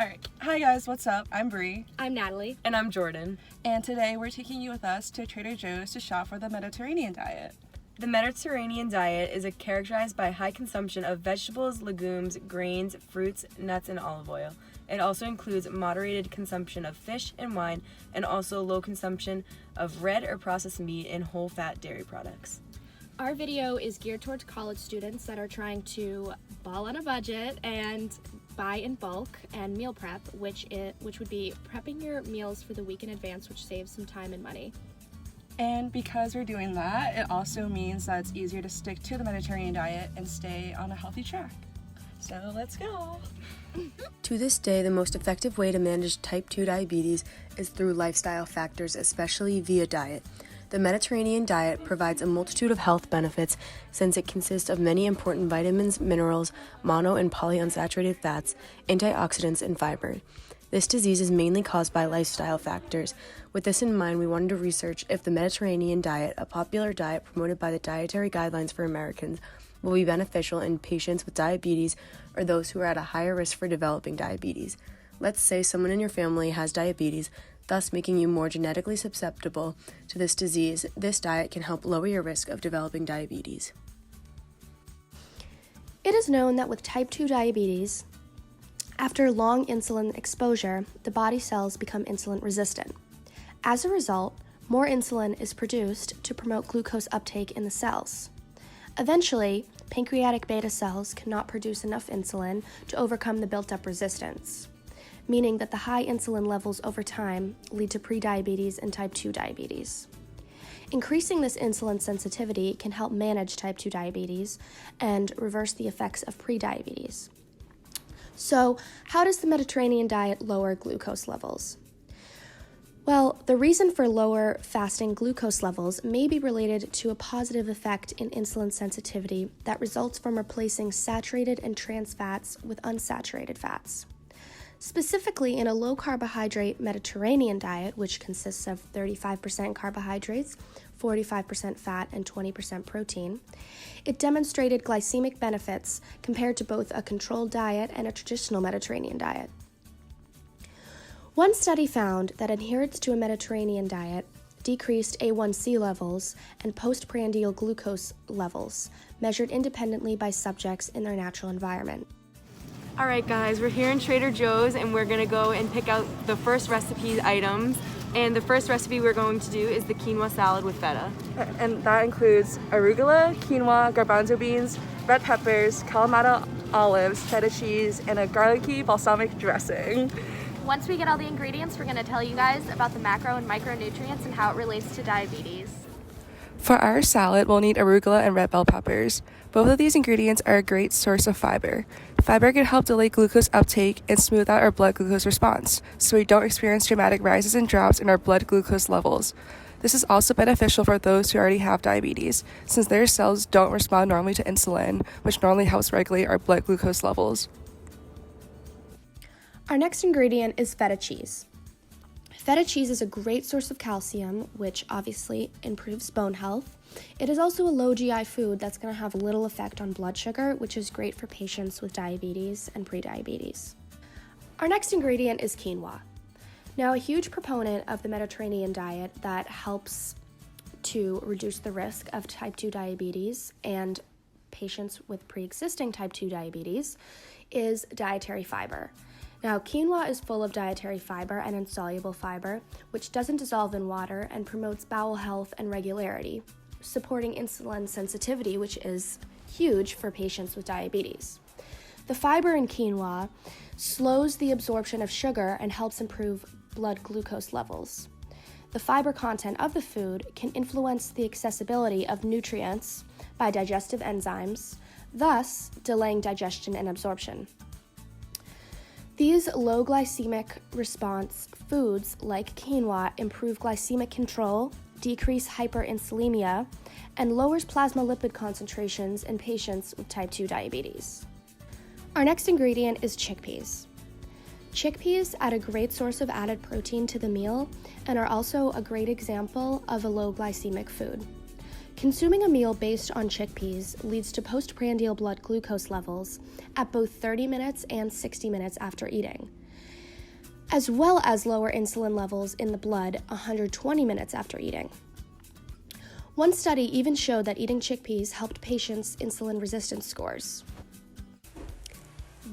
Alright, hi guys, what's up? I'm Bree. I'm Natalie. And I'm Jordan. And today we're taking you with us to Trader Joe's to shop for the Mediterranean diet. The Mediterranean diet is characterized by high consumption of vegetables, legumes, grains, fruits, nuts, and olive oil. It also includes moderated consumption of fish and wine, and also low consumption of red or processed meat and whole-fat dairy products. Our video is geared towards college students that are trying to ball on a budget and buy in bulk and meal prep, which would be prepping your meals for the week in advance, which saves some time and money. And because we're doing that, it also means that it's easier to stick to the Mediterranean diet and stay on a healthy track. So let's go! To this day, the most effective way to manage type 2 diabetes is through lifestyle factors, especially via diet. The Mediterranean diet provides a multitude of health benefits since it consists of many important vitamins, minerals, mono and polyunsaturated fats, antioxidants, and fiber. This disease is mainly caused by lifestyle factors. With this in mind, we wanted to research if the Mediterranean diet, a popular diet promoted by the Dietary Guidelines for Americans, will be beneficial in patients with diabetes or those who are at a higher risk for developing diabetes. Let's say someone in your family has diabetes, thus making you more genetically susceptible to this disease. This diet can help lower your risk of developing diabetes. It is known that with type 2 diabetes, after long insulin exposure, the body cells become insulin resistant. As a result, more insulin is produced to promote glucose uptake in the cells. Eventually, pancreatic beta cells cannot produce enough insulin to overcome the built-up resistance, meaning that the high insulin levels over time lead to prediabetes and type 2 diabetes. Increasing this insulin sensitivity can help manage type 2 diabetes and reverse the effects of prediabetes. So, how does the Mediterranean diet lower glucose levels? Well, the reason for lower fasting glucose levels may be related to a positive effect in insulin sensitivity that results from replacing saturated and trans fats with unsaturated fats. Specifically, in a low-carbohydrate Mediterranean diet, which consists of 35% carbohydrates, 45% fat, and 20% protein, it demonstrated glycemic benefits compared to both a controlled diet and a traditional Mediterranean diet. One study found that adherence to a Mediterranean diet decreased A1C levels and postprandial glucose levels, measured independently by subjects in their natural environment. Alright guys, we're here in Trader Joe's and we're going to go and pick out the first recipe items. And the first recipe we're going to do is the quinoa salad with feta. And that includes arugula, quinoa, garbanzo beans, red peppers, Kalamata olives, feta cheese, and a garlicky balsamic dressing. Once we get all the ingredients, we're going to tell you guys about the macro and micronutrients and how it relates to diabetes. For our salad, we'll need arugula and red bell peppers. Both of these ingredients are a great source of fiber. Fiber can help delay glucose uptake and smooth out our blood glucose response, so we don't experience dramatic rises and drops in our blood glucose levels. This is also beneficial for those who already have diabetes, since their cells don't respond normally to insulin, which normally helps regulate our blood glucose levels. Our next ingredient is feta cheese. Feta cheese is a great source of calcium, which obviously improves bone health. It is also a low GI food that's going to have little effect on blood sugar, which is great for patients with diabetes and prediabetes. Our next ingredient is quinoa. Now, a huge proponent of the Mediterranean diet that helps to reduce the risk of type 2 diabetes and patients with pre-existing type 2 diabetes is dietary fiber. Now, quinoa is full of dietary fiber and insoluble fiber, which doesn't dissolve in water and promotes bowel health and regularity, supporting insulin sensitivity, which is huge for patients with diabetes. The fiber in quinoa slows the absorption of sugar and helps improve blood glucose levels. The fiber content of the food can influence the accessibility of nutrients by digestive enzymes, thus delaying digestion and absorption. These low glycemic response foods like quinoa improve glycemic control, decrease hyperinsulinemia, and lowers plasma lipid concentrations in patients with type 2 diabetes. Our next ingredient is chickpeas. Chickpeas add a great source of added protein to the meal and are also a great example of a low glycemic food. Consuming a meal based on chickpeas leads to postprandial blood glucose levels at both 30 minutes and 60 minutes after eating. as well as lower insulin levels in the blood 120 minutes after eating. One study even showed that eating chickpeas helped patients' insulin resistance scores.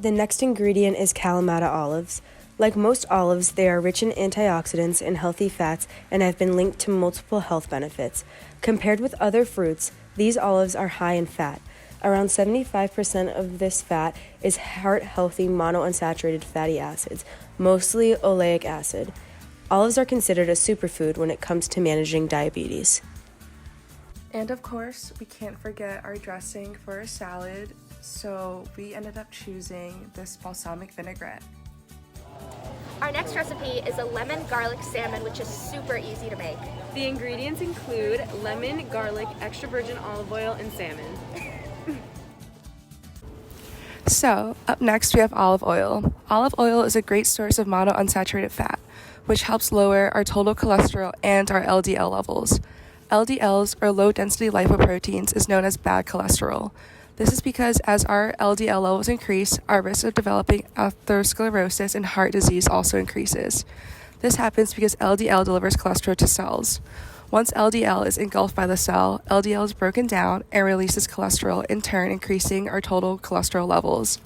The next ingredient is Kalamata olives. Like most olives, they are rich in antioxidants and healthy fats and have been linked to multiple health benefits. Compared with other fruits, these olives are high in fat. Around 75% of this fat is heart-healthy monounsaturated fatty acids, mostly oleic acid. Olives are considered a superfood when it comes to managing diabetes. And of course, we can't forget our dressing for a salad, so we ended up choosing this balsamic vinaigrette. Our next recipe is a lemon garlic salmon, which is super easy to make. The ingredients include lemon, garlic, extra virgin olive oil, and salmon. So, up next we have olive oil. Olive oil is a great source of monounsaturated fat, which helps lower our total cholesterol and our LDL levels. LDLs, or low-density lipoproteins, is known as bad cholesterol. This is because as our LDL levels increase, our risk of developing atherosclerosis and heart disease also increases. This happens because LDL delivers cholesterol to cells. Once LDL is engulfed by the cell, LDL is broken down and releases cholesterol, in turn increasing our total cholesterol levels.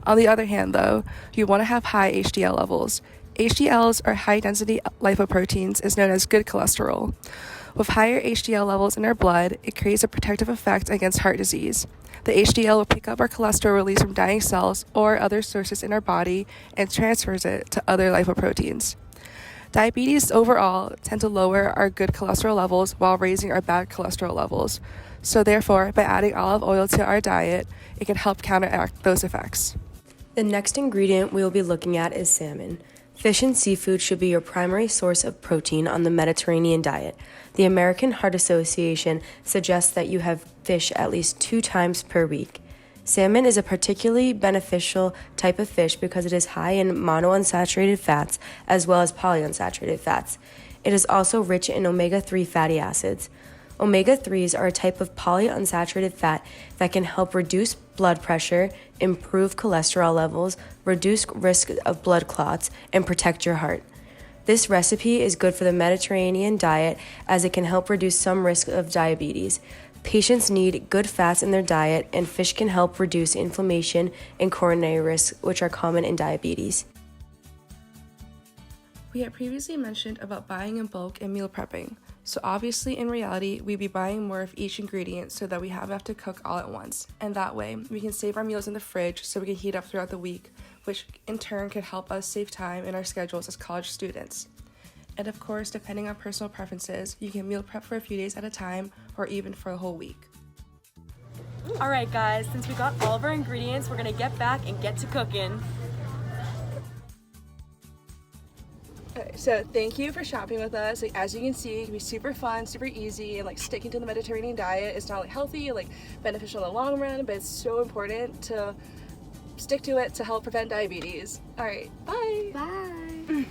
On the other hand, though, you want to have high HDL levels. HDLs, or high-density lipoproteins, is known as good cholesterol. With higher HDL levels in our blood, it creates a protective effect against heart disease. The HDL will pick up our cholesterol released from dying cells or other sources in our body and transfers it to other lipoproteins. Diabetes overall tend to lower our good cholesterol levels while raising our bad cholesterol levels. So therefore, by adding olive oil to our diet, it can help counteract those effects. The next ingredient we will be looking at is salmon. Fish and seafood should be your primary source of protein on the Mediterranean diet. The American Heart Association suggests that you have fish at least 2 times per week. Salmon is a particularly beneficial type of fish because it is high in monounsaturated fats as well as polyunsaturated fats. It is also rich in omega-3 fatty acids. Omega-3s are a type of polyunsaturated fat that can help reduce blood pressure, improve cholesterol levels, reduce risk of blood clots, and protect your heart. This recipe is good for the Mediterranean diet as it can help reduce some risk of diabetes. Patients need good fats in their diet, and fish can help reduce inflammation and coronary risks, which are common in diabetes. We had previously mentioned about buying in bulk and meal prepping. So obviously, in reality, we'd be buying more of each ingredient so that we have enough to cook all at once. And that way, we can save our meals in the fridge so we can heat up throughout the week, which in turn could help us save time in our schedules as college students. And of course, depending on personal preferences, you can meal prep for a few days at a time or even for a whole week. Alright guys, since we got all of our ingredients, we're gonna get back and get to cooking. Okay, so thank you for shopping with us. As you can see, it can be super fun, super easy, and sticking to the Mediterranean diet is not only healthy, beneficial in the long run, but it's so important to stick to it to help prevent diabetes. Alright, bye! Bye!